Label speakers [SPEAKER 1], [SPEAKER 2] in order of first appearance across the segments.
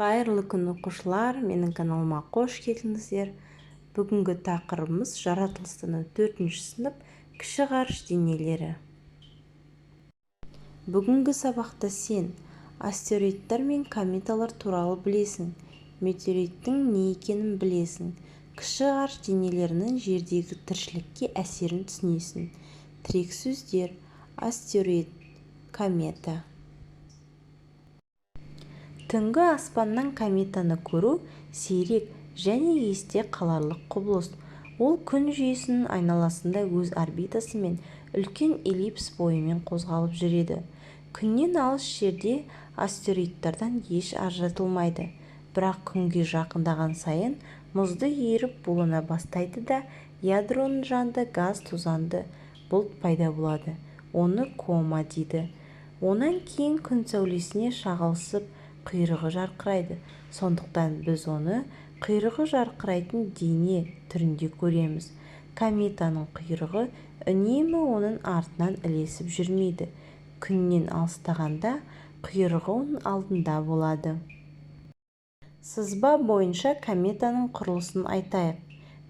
[SPEAKER 1] Қайырлы күн оқушылар, менің каналыма қош келдіңіздер. Бүгінгі тақырыбымыз жаратылыстану 4-ші сынып кіші ғарыш денелері. Бүгінгі сабақта сен астероидтар мен кометалар туралы білесің, метеориттің не екенін білесің, кіші ғарыш денелерінің жердегі тіршілікке әсерін түсінесің. Тірек сөздер: астероид, комета. Түнгі аспаннан кометаны көру сирек және есте қаларлық құбылыс. Ол күн жүйесінің айналасында өз орбитасы мен үлкен эллипс бойымен қозғалып жүреді. Күннен алыс жерде астероидтардан еш ажыратылмайды. Бірақ күнге жақындаған сайын мұзды еріп булана бастайды да ядроның жанында газ тозаңды бұлт пайда болады. Оны кома дейді. Онан кейін күн сәулесіне шағылысып құйрығы жарқырайды. Сондықтан біз оны құйрығы жарқырайтын дене түрінде көреміз. Кометаның құйрығы үнемі оның артынан ілесіп жүрмейді. Күннен алыстағанда құйрығы оның алдында болады. Сызба бойынша кометаның құрылысын айтайық.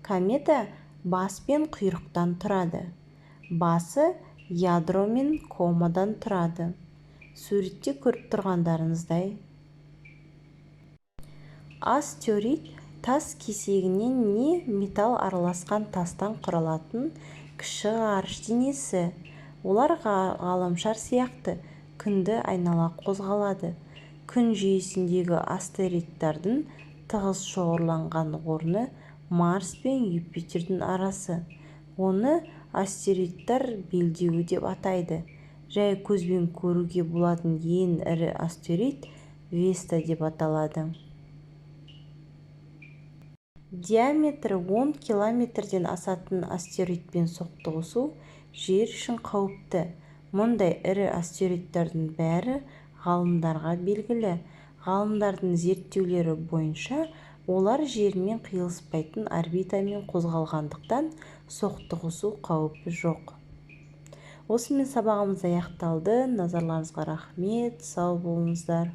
[SPEAKER 1] Комета бас пен құйрықтан тұрады. Басы ядро мен комадан тұрады. Суретте көріп тұрғандарыңыздай. Астероид тас кесегінен не металл араласқан тастан құралатын кіші ғарыш денесі. Олар ғаламшар сияқты күнді айнала қозғалады. Күн жүйесіндегі астероидтардың тығыз шоғырланған орны Марс пен Юпитердің арасы. Оны астероидтар белдеуі деп атайды. Жай көзбен көруге болатын ең ірі астероид Веста деп аталады. Диаметрі 10 километрден асатын астероидпен соқтығысу жер үшін қауіпті. Мұндай ірі астероидтардың бәрі ғалымдарға белгілі. Ғалымдардың зерттеулері бойынша олар жермен қиылыспайтын орбитамен қозғалғандықтан соқтығысу қаупі жоқ. Осымен сабағымыз аяқталды. Назарларыңызға рахмет. Сау болыңыздар.